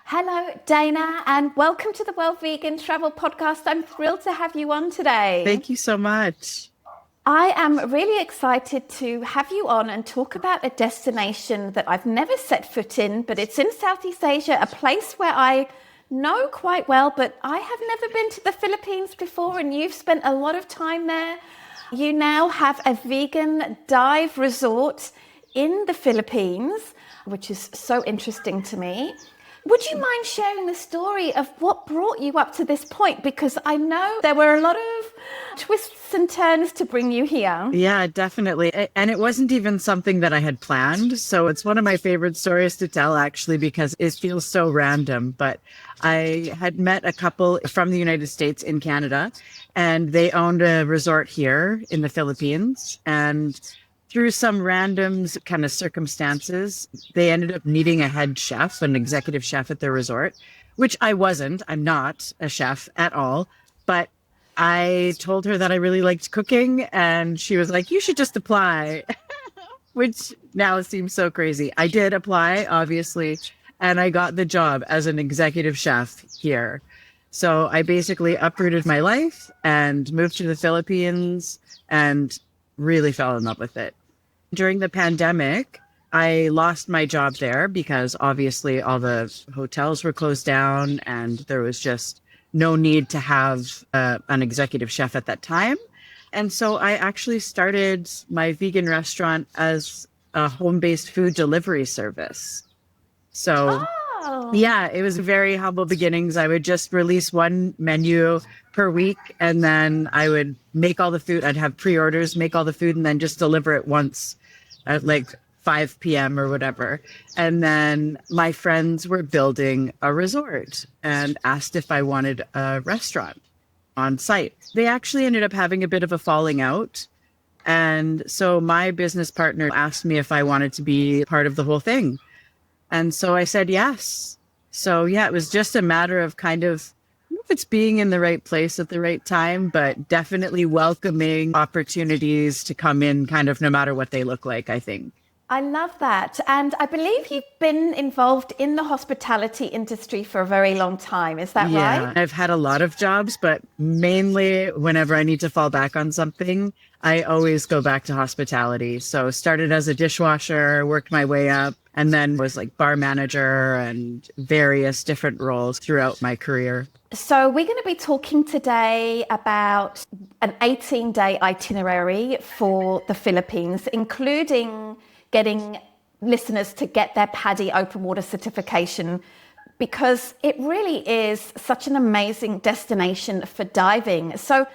Hello, Dana, and welcome to the World Vegan Travel Podcast. I'm thrilled to have you on today. Thank you so much. I am really excited to have you on and talk about a destination that I've never set foot in, but it's in Southeast Asia, a place where I know quite well, but I have never been to the Philippines before, and you've spent a lot of time there. You now have a vegan dive resort in the Philippines, which is so interesting to me. Would you mind sharing the story of what brought you up to this point? Because I know there were a lot of twists and turns to bring you here. Yeah, definitely. And it wasn't even something that I had planned. So it's one of my favorite stories to tell, actually, because it feels so random. But I had met a couple from the United States in Canada, and they owned a resort here in the Philippines. And through some random kind of circumstances, they ended up needing a head chef, an executive chef at their resort, which I wasn't. I'm not a chef at all. But I told her that I really liked cooking, and she was like, you should just apply, which now seems so crazy. I did apply, obviously, and I got the job as an executive chef here. So I basically uprooted my life and moved to the Philippines and really fell in love with it. During the pandemic, I lost my job there because obviously all the hotels were closed down and there was just no need to have an executive chef at that time. And so I actually started my vegan restaurant as a home-based food delivery service. So yeah, it was very humble beginnings. I would just release one menu per week, and then I would make all the food. I'd have pre-orders, make all the food, and then just deliver it once at like 5 p.m. or whatever. And then my friends were building a resort and asked if I wanted a restaurant on site. They actually ended up having a bit of a falling out. And so my business partner asked me if I wanted to be part of the whole thing. And so I said yes. So yeah, it was just a matter of kind of, I don't know if it's being in the right place at the right time, but definitely welcoming opportunities to come in kind of no matter what they look like, I think. I love that. And I believe you've been involved in the hospitality industry for a very long time. Is that right? Yeah, I've had a lot of jobs, but mainly whenever I need to fall back on something, I always go back to hospitality. So started as a dishwasher, worked my way up, and then was like bar manager and various different roles throughout my career. So we're going to be talking today about an 18-day itinerary for the Philippines, including getting listeners to get their PADI open water certification, because it really is such an amazing destination for diving. So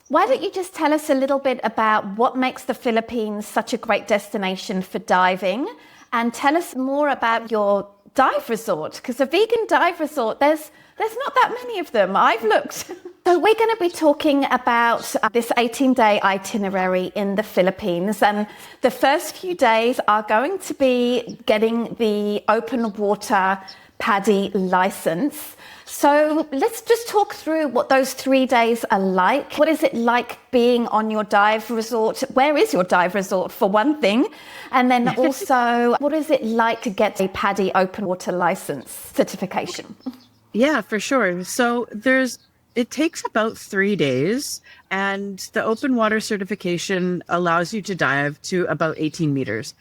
why don't you just tell us a little bit about what makes the Philippines such a great destination for diving, and tell us more about your dive resort, because a vegan dive resort, there's not that many of them. I've looked. So we're going to be talking about this 18-day itinerary in the Philippines, and the first few days are going to be getting the open water PADI license. So let's just talk through what those 3 days are like. What is it like being on your dive resort? Where is your dive resort, for one thing? And then also, what is it like to get a PADI open water license certification? Yeah, for sure. So it takes about 3 days, and the open water certification allows you to dive to about 18 meters.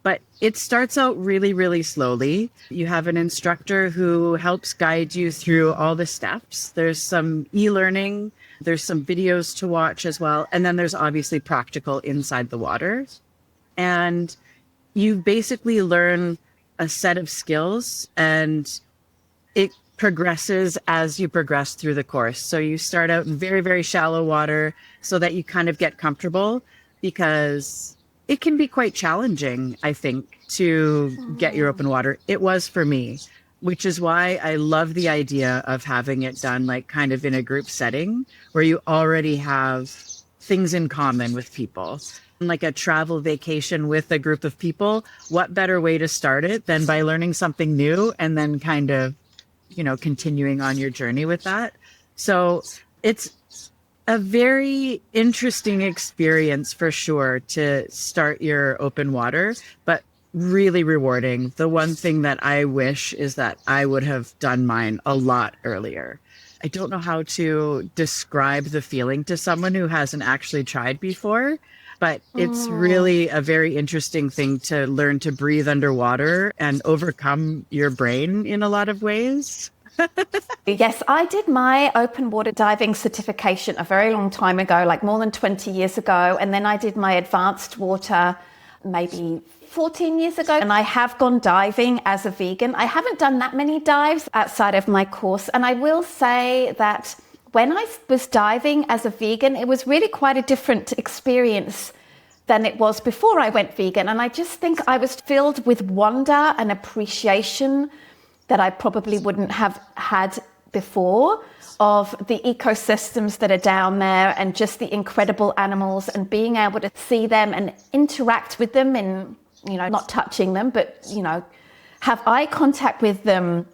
But it starts out really, really slowly. You have an instructor who helps guide you through all the steps. There's some e-learning. There's some videos to watch as well. And then there's obviously practical inside the water. And you basically learn a set of skills, and it progresses as you progress through the course. So you start out in very, very shallow water so that you kind of get comfortable, because it can be quite challenging, I think, to get your open water. It was for me, which is why I love the idea of having it done like kind of in a group setting where you already have things in common with people. Like a travel vacation with a group of people, what better way to start it than by learning something new and then kind of, continuing on your journey with that. So it's a very interesting experience for sure to start your open water. But really rewarding. The one thing that I wish is that I would have done mine a lot earlier. I don't know how to describe the feeling to someone who hasn't actually tried before, but it's really a very interesting thing to learn to breathe underwater and overcome your brain in a lot of ways. Yes, I did my open water diving certification a very long time ago, like more than 20 years ago. And then I did my advanced water maybe 14 years ago. And I have gone diving as a vegan. I haven't done that many dives outside of my course. And I will say that when I was diving as a vegan, it was really quite a different experience than it was before I went vegan. And I just think I was filled with wonder and appreciation that I probably wouldn't have had before, of the ecosystems that are down there and just the incredible animals, and being able to see them and interact with them, and, you know, not touching them, but, you know, have eye contact with them,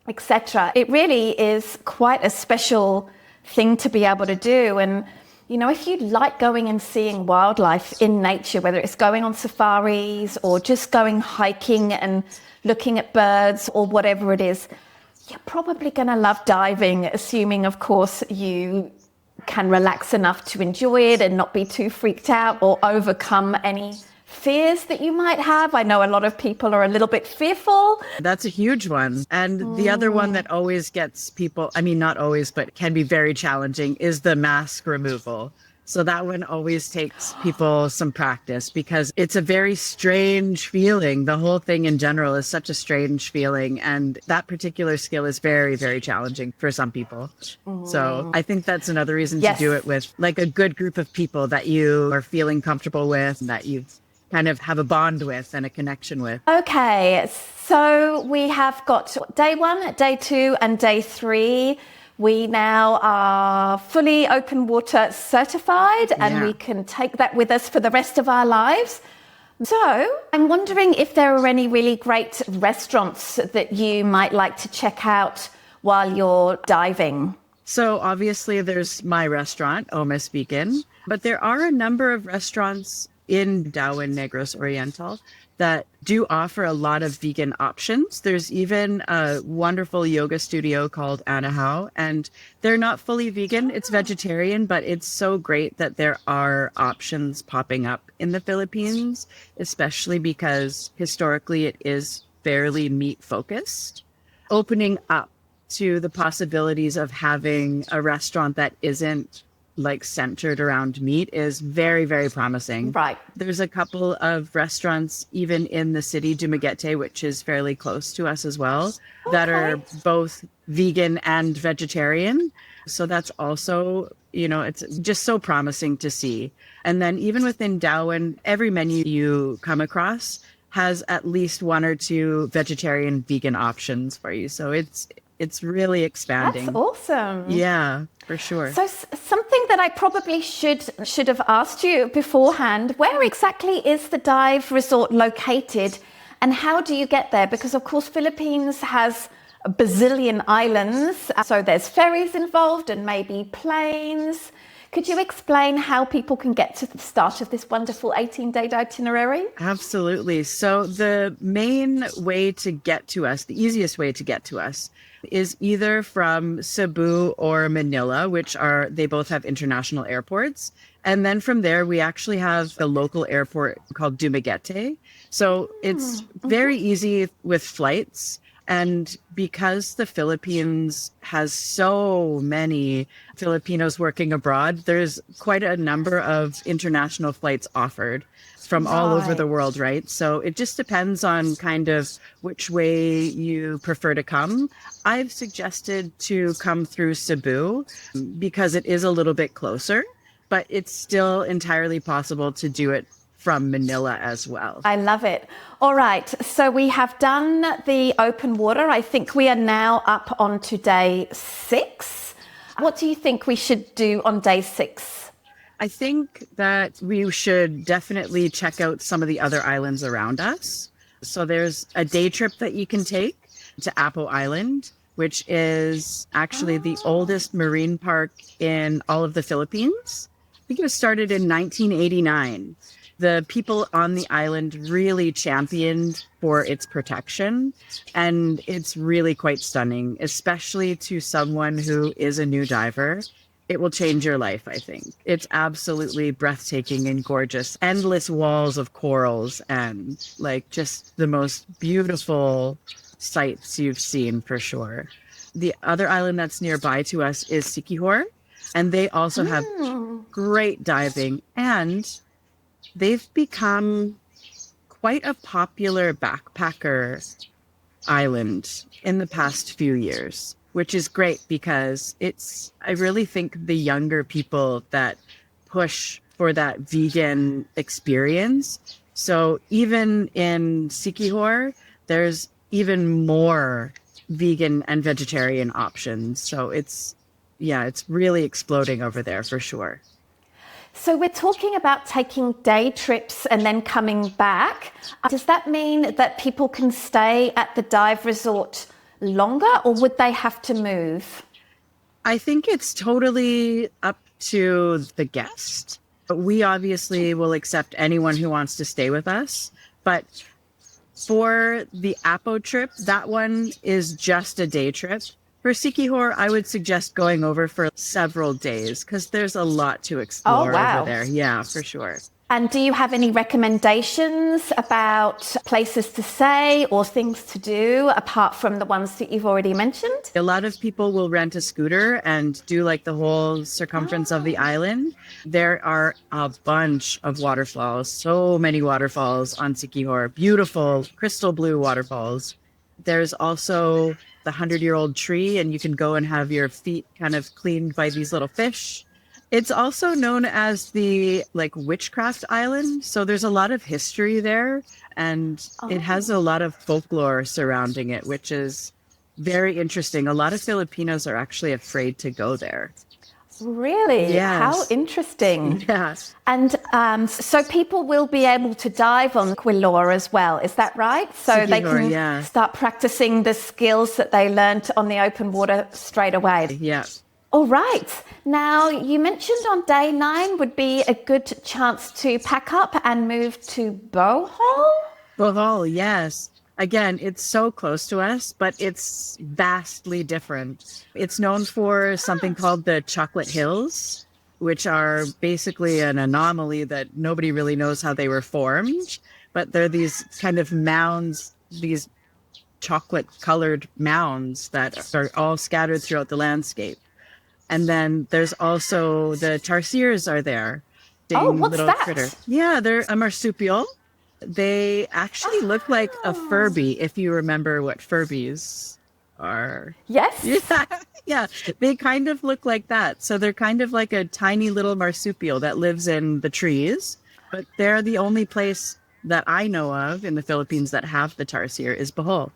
etc. It really is quite a special thing to be able to do. And, you know, if you like going and seeing wildlife in nature, whether it's going on safaris or just going hiking and looking at birds or whatever it is, you're probably going to love diving, assuming, of course, you can relax enough to enjoy it and not be too freaked out or overcome any fears that you might have. I know a lot of people are a little bit fearful. That's a huge one. And the other one that always gets people, I mean, not always, but can be very challenging, is the mask removal. So that one always takes people some practice, because it's a very strange feeling. The whole thing in general is such a strange feeling. And that particular skill is very, very challenging for some people. So I think that's another reason to do it with like a good group of people that you are feeling comfortable with, and that you kind of have a bond with and a connection with. Okay, so we have got day 1, day 2, and day 3. We now are fully open water certified, and we can take that with us for the rest of our lives. So I'm wondering if there are any really great restaurants that you might like to check out while you're diving. So obviously there's my restaurant, OMUS Vegan, but there are a number of restaurants in Dauin Negros Oriental that do offer a lot of vegan options. There's even a wonderful yoga studio called Anahao, and they're not fully vegan, it's vegetarian, but it's so great that there are options popping up in the Philippines, especially because historically it is fairly meat focused. Opening up to the possibilities of having a restaurant that isn't like centered around meat is very, very promising. Right. There's a couple of restaurants even in the city, Dumaguete, which is fairly close to us as well, that are both vegan and vegetarian. So that's also, you know, it's just so promising to see. And then even within Dauin, every menu you come across has at least 1 or 2 vegetarian vegan options for you. So it's really expanding. That's awesome. Yeah, for sure. So something that I probably should have asked you beforehand, where exactly is the dive resort located, and how do you get there? Because of course Philippines has a bazillion islands, so there's ferries involved and maybe planes. Could you explain how people can get to the start of this wonderful 18-day itinerary? Absolutely. So the main way to get to us, the easiest way to get to us, is either from Cebu or Manila, they both have international airports. And then from there, we actually have a local airport called Dumaguete. So it's very easy with flights. And because the Philippines has so many Filipinos working abroad, there's quite a number of international flights offered from all over the world, right? So it just depends on kind of which way you prefer to come. I've suggested to come through Cebu because it is a little bit closer, but it's still entirely possible to do it from Manila as well. I love it. All right, so we have done the open water. I think we are now up on to day 6. What do you think we should do on day 6? I think that we should definitely check out some of the other islands around us. So there's a day trip that you can take to Apo Island, which is actually the oldest marine park in all of the Philippines. I think it was started in 1989. The people on the island really championed for its protection, and it's really quite stunning, especially to someone who is a new diver. It will change your life, I think. It's absolutely breathtaking and gorgeous. Endless walls of corals and like just the most beautiful sights you've seen for sure. The other island that's nearby to us is Siquijor, and they also have great diving, and they've become quite a popular backpacker island in the past few years, which is great because I really think the younger people that push for that vegan experience. So even in Siquijor, there's even more vegan and vegetarian options. So it's really exploding over there for sure. So we're talking about taking day trips and then coming back. Does that mean that people can stay at the dive resort longer, or would they have to move? I think it's totally up to the guest. But we obviously will accept anyone who wants to stay with us. But for the Apo trip, that one is just a day trip. For Siquijor, I would suggest going over for several days because there's a lot to explore over there. Yeah, for sure. And do you have any recommendations about places to stay or things to do apart from the ones that you've already mentioned? A lot of people will rent a scooter and do like the whole circumference of the island. There are a bunch of waterfalls, so many waterfalls on Siquijor, beautiful crystal blue waterfalls. There's also the 100-year-old tree, and you can go and have your feet kind of cleaned by these little fish. It's also known as the witchcraft island. So there's a lot of history there, and it has a lot of folklore surrounding it, which is very interesting. A lot of Filipinos are actually afraid to go there. Really? Yes. How interesting. Yes. And so people will be able to dive on Siquijor as well. Is that right? So Siquijor, they can start practicing the skills that they learned on the open water straight away. Yeah. All right. Now, you mentioned on day 9 would be a good chance to pack up and move to Bohol? Bohol, yes. Again, it's so close to us, but it's vastly different. It's known for something called the Chocolate Hills, which are basically an anomaly that nobody really knows how they were formed. But they're these kind of mounds, these chocolate-colored mounds that are all scattered throughout the landscape. And then there's also the tarsiers are there. Oh, what's that? Critter. Yeah, they're a marsupial. They actually look like a Furby, if you remember what Furbies are. Yes. Yeah, they kind of look like that. So they're kind of like a tiny little marsupial that lives in the trees. But they're the only place that I know of in the Philippines that have the tarsier is Bohol.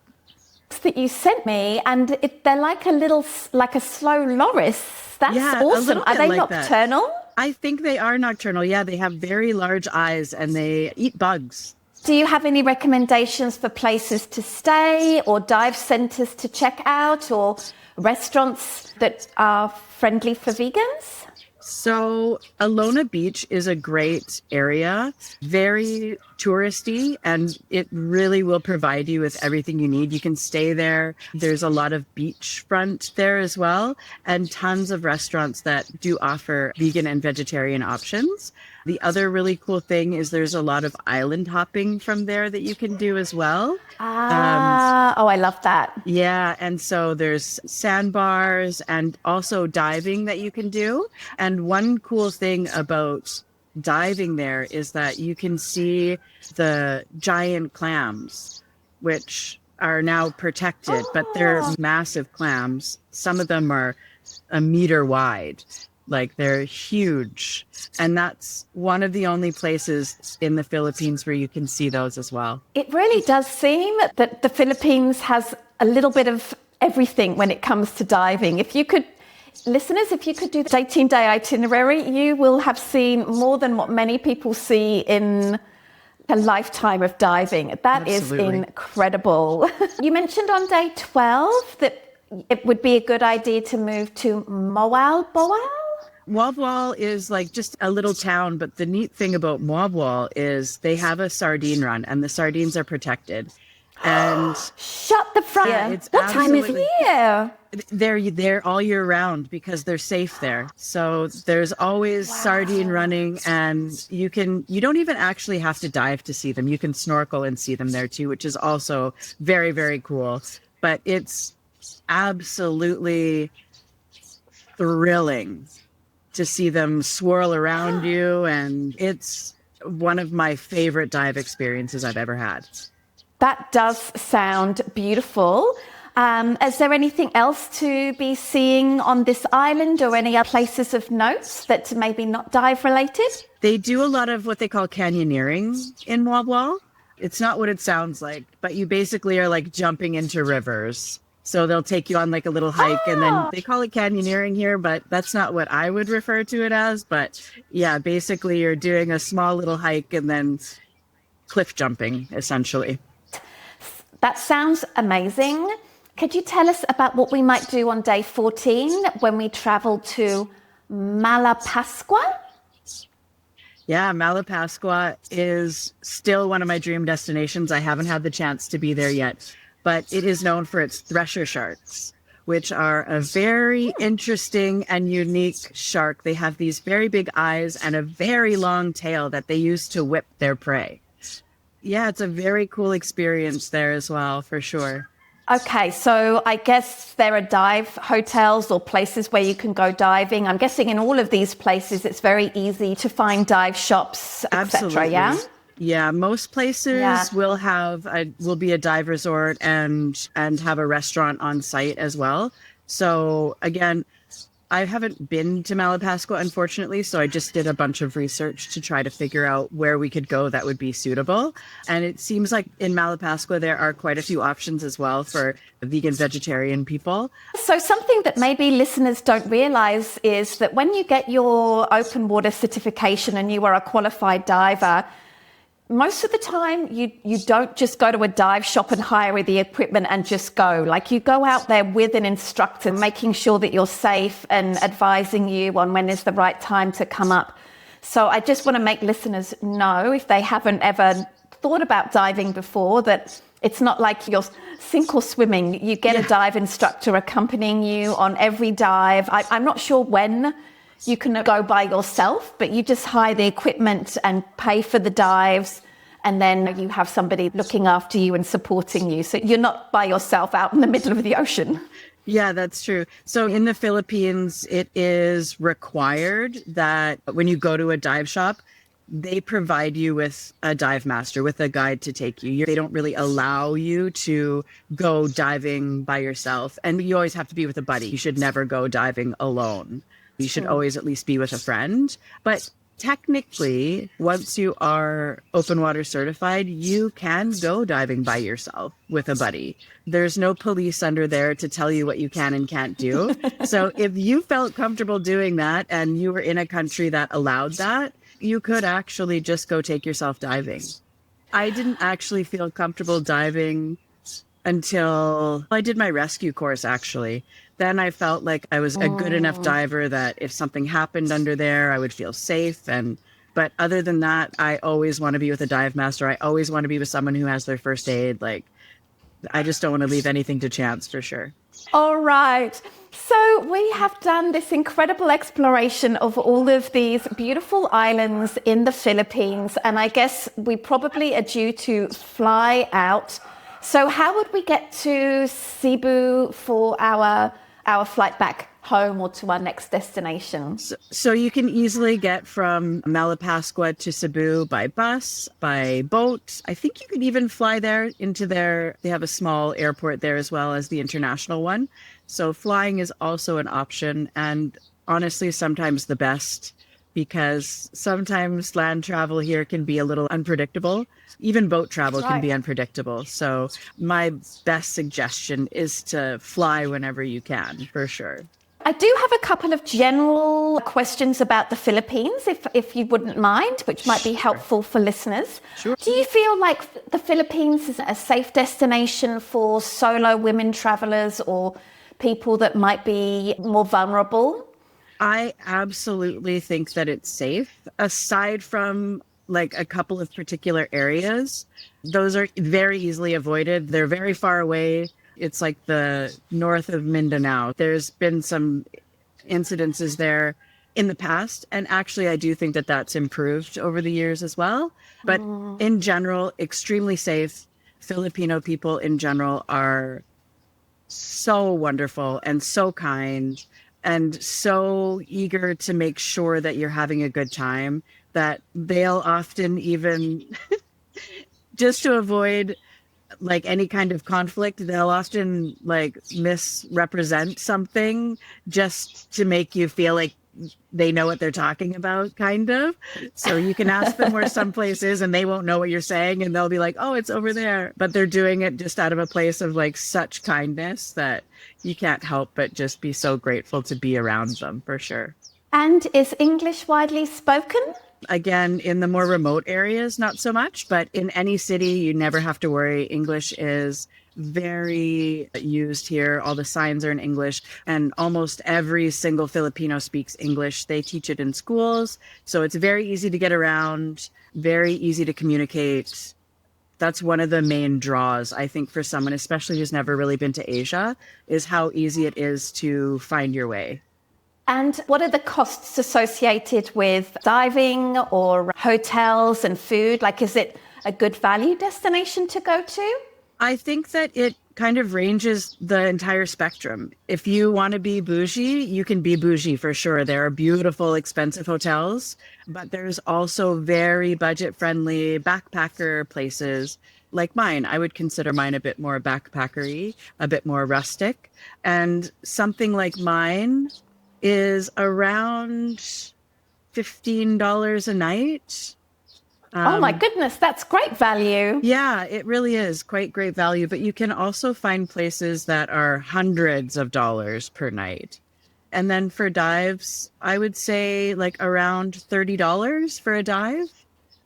That you sent me, and they're like a slow loris. That's awesome. Are they nocturnal? That. I think they are nocturnal. Yeah, they have very large eyes and they eat bugs. Do you have any recommendations for places to stay or dive centers to check out or restaurants that are friendly for vegans? So Alona Beach is a great area, very touristy, and it really will provide you with everything you need. You can stay there. There's a lot of beachfront there as well, and tons of restaurants that do offer vegan and vegetarian options. The other really cool thing is there's a lot of island hopping from there that you can do as well. I love that. Yeah, and so there's sandbars and also diving that you can do. And one cool thing about diving there is that you can see the giant clams, which are now protected, but they're massive clams. Some of them are a meter wide. Like they're huge. And that's one of the only places in the Philippines where you can see those as well. It really does seem that the Philippines has a little bit of everything when it comes to diving. Listeners, if you could do the 18-day itinerary, you will have seen more than what many people see in a lifetime of diving. That Absolutely. Is incredible. You mentioned on day 12 that it would be a good idea to move to Moalboal. Moalboal is like just a little town, but the neat thing about Moalboal is they have a sardine run and the sardines are protected. And Shut the front. yeah, it's What time is absolutely year? they're all year round because they're safe there. So there's always sardine running, and you don't even actually have to dive to see them. You can snorkel and see them there too, which is also very, very cool. But it's absolutely thrilling to see them swirl around you, and it's one of my favorite dive experiences I've ever had. That does sound beautiful. Is there anything else to be seeing on this island, or any other places of note that maybe not dive related? They do a lot of what they call canyoneering in Moalboal. It's not what it sounds like, but you basically are like jumping into rivers. So they'll take you on like a little hike, and then they call it canyoneering here, but that's not what I would refer to it as. But yeah, basically you're doing a small little hike and then cliff jumping, essentially. That sounds amazing. Could you tell us about what we might do on day 14 when we travel to Malapascua? Yeah, Malapascua is still one of my dream destinations. I haven't had the chance to be there yet, but it is known for its thresher sharks, which are a very interesting and unique shark. They have these very big eyes and a very long tail that they use to whip their prey. Yeah, it's a very cool experience there as well, for sure. Okay, so I guess there are dive hotels or places where you can go diving. I'm guessing in all of these places, it's very easy to find dive shops, etc. Yeah. Yeah, most places will be a dive resort and have a restaurant on site as well. So again, I haven't been to Malapascua, unfortunately, so I just did a bunch of research to try to figure out where we could go that would be suitable. And it seems like in Malapascua, there are quite a few options as well for vegan, vegetarian people. So something that maybe listeners don't realize is that when you get your open water certification and you are a qualified diver, most of the time you don't just go to a dive shop and hire the equipment and just go. Like, you go out there with an instructor, making sure that you're safe and advising you on when is the right time to come up. So I just want to make listeners know, if they haven't ever thought about diving before, that it's not like you're sink or swimming. You get a dive instructor accompanying you on every dive. I'm not sure when you can go by yourself, but you just hire the equipment and pay for the dives, and then you have somebody looking after you and supporting you. So you're not by yourself out in the middle of the ocean. Yeah, that's true. So in the Philippines, it is required that when you go to a dive shop, they provide you with a dive master, with a guide to take you. They don't really allow you to go diving by yourself. And you always have to be with a buddy. You should never go diving alone. You should always at least be with a friend. But technically, once you are open water certified, you can go diving by yourself with a buddy. There's no police under there to tell you what you can and can't do. So if you felt comfortable doing that and you were in a country that allowed that, you could actually just go take yourself diving. I didn't actually feel comfortable diving until I did my rescue course, actually. Then I felt like I was a good enough diver that if something happened under there, I would feel safe. But other than that, I always want to be with a dive master. I always want to be with someone who has their first aid. Like, I just don't want to leave anything to chance, for sure. All right. So we have done this incredible exploration of all of these beautiful islands in the Philippines. And I guess we probably are due to fly out. So how would we get to Cebu for our flight back home or to our next destination? So you can easily get from Malapascua to Cebu by bus, by boat. I think you could even fly there into they have a small airport there as well as the international one. So flying is also an option, and honestly, sometimes the best, because sometimes land travel here can be a little unpredictable. Even boat travel can be unpredictable. So my best suggestion is to fly whenever you can, for sure. I do have a couple of general questions about the Philippines, if you wouldn't mind, which might be helpful for listeners. Sure. Do you feel like the Philippines is a safe destination for solo women travelers or people that might be more vulnerable? I absolutely think that it's safe. Aside from like a couple of particular areas, those are very easily avoided. They're very far away. It's like the north of Mindanao. There's been some incidences there in the past. And actually, I do think that that's improved over the years as well. But in general, extremely safe. Filipino people in general are so wonderful and so kind and so eager to make sure that you're having a good time that they'll often even just to avoid like any kind of conflict, they'll often like misrepresent something just to make you feel like they know what they're talking about, kind of. So you can ask them where some place is and they won't know what you're saying and they'll be like, oh, it's over there. But they're doing it just out of a place of like such kindness that you can't help but just be so grateful to be around them, for sure. And is English widely spoken? Again, in the more remote areas, not so much, but in any city, you never have to worry. English is very used here. All the signs are in English, and almost every single Filipino speaks English. They teach it in schools, so it's very easy to get around, very easy to communicate. That's one of the main draws, I think, for someone, especially who's never really been to Asia, is how easy it is to find your way. And what are the costs associated with diving or hotels and food? Like, is it a good value destination to go to? I think that it kind of ranges the entire spectrum. If you want to be bougie, you can be bougie for sure. There are beautiful, expensive hotels, but there's also very budget-friendly backpacker places like mine. I would consider mine a bit more backpackery, a bit more rustic. And something like mine is around $15 a night. Oh my goodness, that's great value. Yeah, it really is quite great value. But you can also find places that are hundreds of dollars per night. And then for dives, I would say like around $30 for a dive.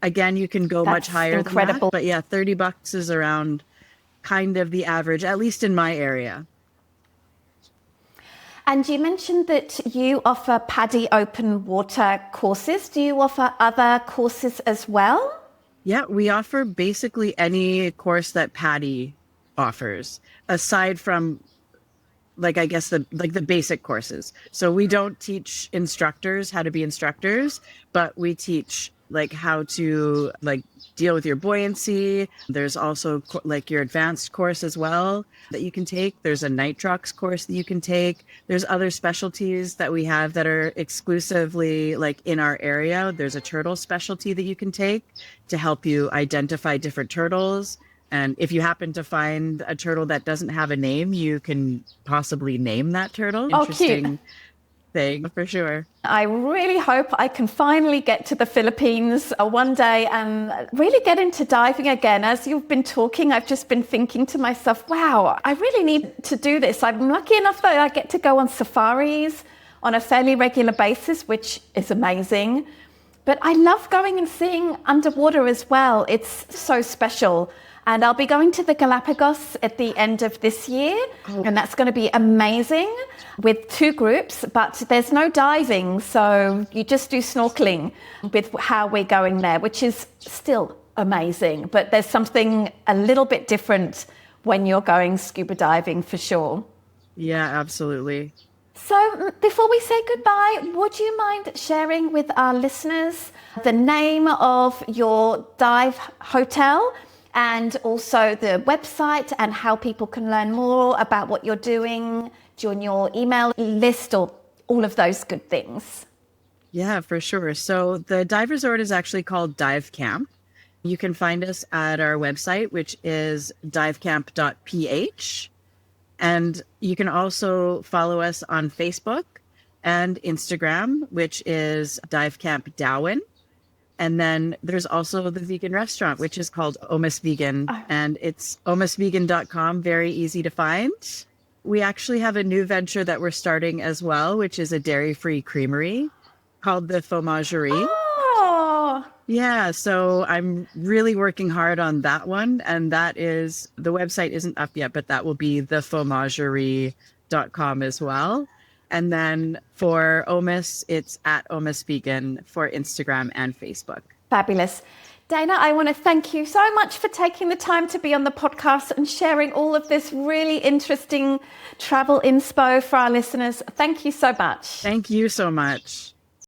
Again, you can go much higher than that. But yeah, $30 is around kind of the average, at least in my area. And you mentioned that you offer PADI open water courses. Do you offer other courses as well? Yeah, we offer basically any course that PADI offers, aside from like, I guess the basic courses. So we don't teach instructors how to be instructors, but we teach like how to like deal with your buoyancy. There's also like your advanced course as well that you can take. There's a nitrox course that you can take. There's other specialties that we have that are exclusively like in our area. There's a turtle specialty that you can take to help you identify different turtles. And if you happen to find a turtle that doesn't have a name, you can possibly name that turtle. Oh, cute. Thing for sure. I really hope I can finally get to the Philippines one day and really get into diving again. As you've been talking, I've just been thinking to myself, wow, I really need to do this. I'm lucky enough that I get to go on safaris on a fairly regular basis, which is amazing. But I love going and seeing underwater as well. It's so special. And I'll be going to the Galapagos at the end of this year. And that's going to be amazing with 2 groups, but there's no diving. So you just do snorkeling with how we're going there, which is still amazing. But there's something a little bit different when you're going scuba diving for sure. Yeah, absolutely. So before we say goodbye, would you mind sharing with our listeners the name of your dive hotel and also the website and how people can learn more about what you're doing, join your email list, or all of those good things? Yeah, for sure. So the dive resort is actually called Dive Camp. You can find us at our website, which is divecamp.ph. And you can also follow us on Facebook and Instagram, which is Dive Camp Dauin. And then there's also the vegan restaurant, which is called OMUS Vegan. And it's omusvegan.com, very easy to find. We actually have a new venture that we're starting as well, which is a dairy-free creamery called the Fromagerie. Oh! Yeah, so I'm really working hard on that one. And that is, the website isn't up yet, but that will be thefromagerie.com as well. And then for OMUS, it's at OMUS Vegan for Instagram and Facebook. Fabulous. Dana, I want to thank you so much for taking the time to be on the podcast and sharing all of this really interesting travel inspo for our listeners. Thank you so much. Thank you so much.